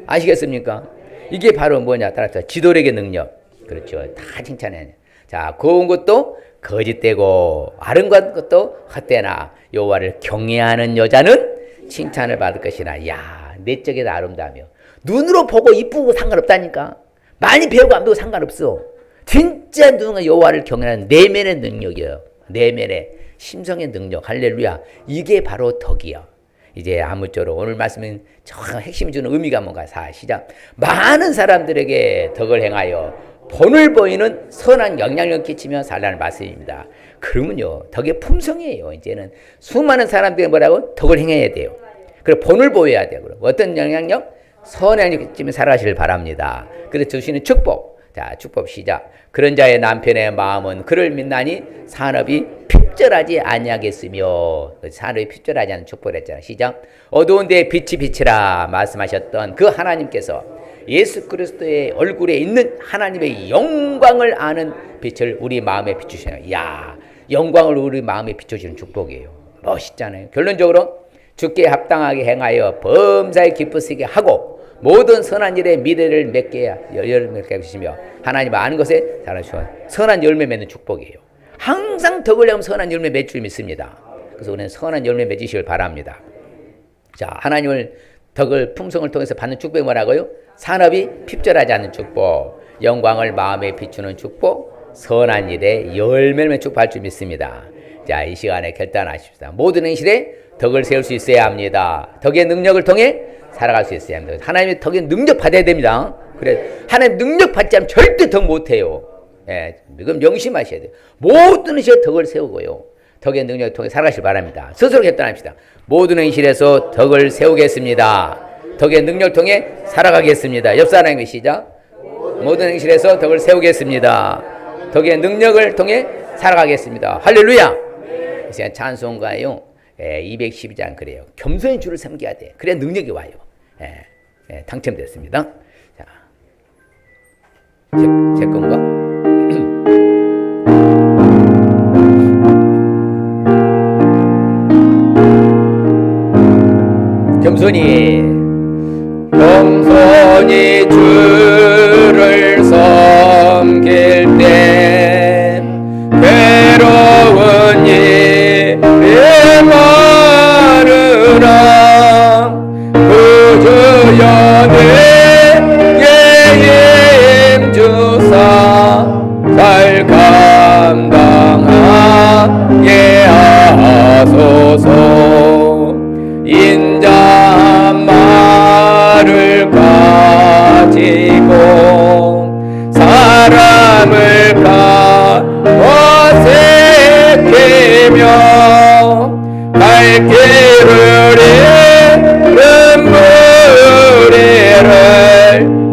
아시겠습니까? 이게 바로 뭐냐? 따라서 지도력의 능력. 그렇죠. 다 칭찬해. 자, 고운 것도 거짓되고 아름다운 것도 헛되나 여호와를 경외하는 여자는 칭찬을 받을 것이나. 야, 내적이 다 아름다우며 눈으로 보고 이쁘고 상관없다니까. 많이 배우고 안 배우고 상관없어. 진짜 누군가 여호와를 경외하는 내면의 능력이에요. 내면의 심성의 능력. 할렐루야. 이게 바로 덕이야. 이제 아무쪼록 오늘 말씀은 정확한 핵심이 주는 의미가 뭔가. 시작. 많은 사람들에게 덕을 행하여 본을 보이는 선한 영향력을 끼치며 살라는 말씀입니다. 그러면요, 덕의 품성이에요. 이제는 수많은 사람들이 뭐라고? 덕을 행해야 돼요. 그리고 본을 보여야 돼요. 그럼 어떤 영향력? 선한 영향력을 끼치며 살아가시길 바랍니다. 그래서 주시는 축복. 자, 축복 시작. 그런 자의 남편의 마음은 그를 믿나니 산업이 핍절하지 아니하겠으며. 산업이 핍절하지 않은 축복을 했잖아요. 시작. 어두운 데에 빛이 비치라 말씀하셨던 그 하나님께서 예수 그리스도의 얼굴에 있는 하나님의 영광을 아는 빛을 우리 마음에 비추시나요. 야, 영광을 우리 마음에 비춰주는 축복이에요. 멋있잖아요. 결론적으로 주께 합당하게 행하여 범사에 기쁘시게 하고 모든 선한 일에 미래를 맺게 해주시며 하나님 아는 것에 살아주시고 선한 열매 맺는 축복이에요. 항상 덕을 내면 선한 열매 맺을 줄 믿습니다. 그래서 우리는 선한 열매 맺으시길 바랍니다. 자, 하나님을 덕을 품성을 통해서 받는 축복이 뭐라고요? 산업이 핍절하지 않는 축복, 영광을 마음에 비추는 축복, 선한 일에 열매를 맺는 축복할 줄 믿습니다. 자, 이 시간에 결단하십시다. 모든 행실에 덕을 세울 수 있어야 합니다. 덕의 능력을 통해 살아갈 수 있어야 합니다. 하나님의 덕의 능력 받아야 됩니다. 그래, 하나님 능력 받지 않으면 절대 덕 못해요. 예, 이건 명심하셔야 돼요. 모든 행실에 덕을 세우고요. 덕의 능력을 통해 살아가시길 바랍니다. 스스로 결단합시다. 모든 행실에서 덕을 세우겠습니다. 덕의 능력을 통해 살아가겠습니다. 옆 사람에게 시작. 모든 행실에서 덕을 세우겠습니다. 덕의 능력을 통해 살아가겠습니다. 할렐루야. 이 시간 찬송가요. 212장 그래요. 겸손히 주를 섬겨야 돼. 그래야 능력이 와요. 당첨됐습니다. 자, 제 건가? 겸손히 주를 섬길 때 괴로운 일이 많으나 구주여 내게 힘주사 잘 감당하게 하소서. 인자한 말을 가지고 사람을 어색해며 갈 길을 잃은 무리를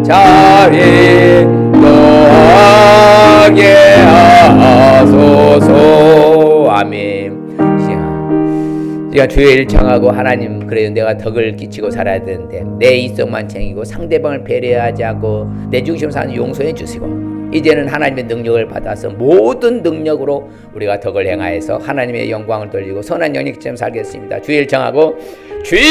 잘 인도하게 하소서. 아멘. 우리가 주의 일 청하고 하나님, 그래도 내가 덕을 끼치고 살아야 되는데 내 이성만 챙기고 상대방을 배려하지 않고 내 중심 사는 용서해 주시고, 이제는 하나님의 능력을 받아서 모든 능력으로 우리가 덕을 행하여서 하나님의 영광을 돌리고 선한 영역처럼 살겠습니다. 주의 일 청하고 주여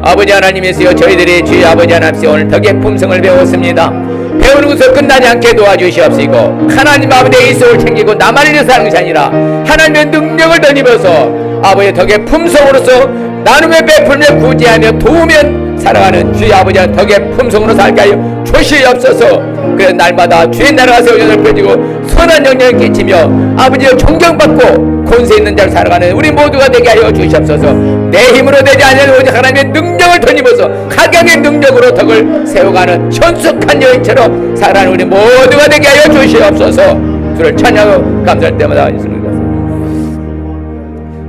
아버지 하나님이시여, 저희들이 주의 아버지 하나님이시여 오늘 덕의 품성을 배웠습니다. 배우는 것을 끝나지 않게 도와주시옵시고, 하나님 아버지의 이성을 챙기고 나만 위해서 하는 것이 아니라 하나님의 능력을 덧입어서 아버지의 덕의 품성으로서 나눔의 베풀며 구제하며 도우면 살아가는 주의 아버지의 덕의 품성으로 살게 하여 주시옵소서. 그래서 날마다 주의 나라가 세워져 펴지고 선한 영향을 끼치며 아버지의 존경받고 권세 있는 자로 살아가는 우리 모두가 되게 하여 주시옵소서. 내 힘으로 되지 않는 오직 하나님의 능력을 덧입어서 각양의 능력으로 덕을 세워가는 현숙한 여인처럼 살아가는 우리 모두가 되게 하여 주시옵소서. 주를 찬양하고 감사할 때마다 예수님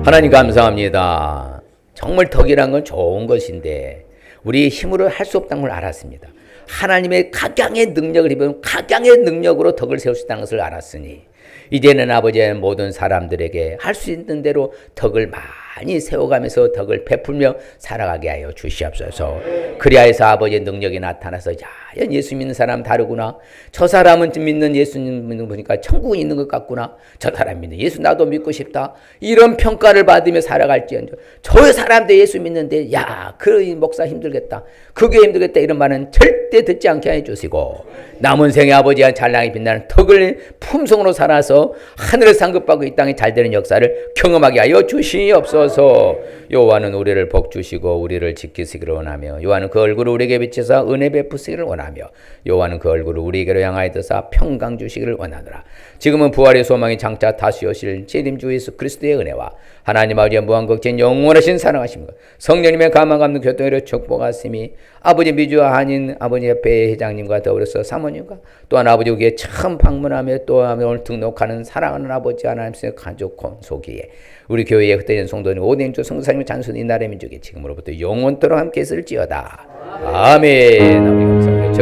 하나님 감사합니다. 정말 덕이란 건 좋은 것인데 우리의 힘으로 할 수 없다는 걸 알았습니다. 하나님의 각양의 능력을 입으면 각양의 능력으로 덕을 세울 수 있다는 것을 알았으니 이제는 아버지의 모든 사람들에게 할 수 있는 대로 덕을 많이 세워가면서 덕을 베풀며 살아가게 하여 주시옵소서. 그리하여서 아버지의 능력이 나타나서 야, 예수 믿는 사람 다르구나. 저 사람은 믿는 예수님 믿는 거 보니까 천국은 있는 것 같구나. 저 사람 믿는 예수 나도 믿고 싶다. 이런 평가를 받으며 살아갈지언정 저 사람도 예수 믿는데 야, 그 목사 힘들겠다. 그게 힘들겠다. 이런 말은 절대 듣지 않게 해주시고 남은 생에 아버지의 찬란히 빛나는 덕을 품성으로 살아서 하늘을 상급받고 이 땅에 잘되는 역사를 경험하게 하여 주시옵소서. 여호와는 우리를 복주시고 우리를 지키시기를 원하며 여호와는 그 얼굴을 우리에게 비춰서 은혜 베푸시기를 원하며 여호와는 그 얼굴을 우리에게로 향하여 드사 평강 주시기를 원하노라. 지금은 부활의 소망이 장차 다시 오실 재림 주 예수 그리스도의 은혜와 하나님 아버지의 무한극진 영원하신 사랑하심과 성령님의 감화감동 교통으로 축복하심이 아버지 미주와 한인 아버지 협회 회장님과 더불어서 사모님과 또한 아버지 에게 처음 방문하며 또 오늘 등록하는 사랑하는 아버지 하나님의 가족 권속기에 우리 교회의 흩어진 성도님 오대인주 성사님의 잔손 이 나라의 민족이 지금으로부터 영원토록 함께 있을지어다. 아멘.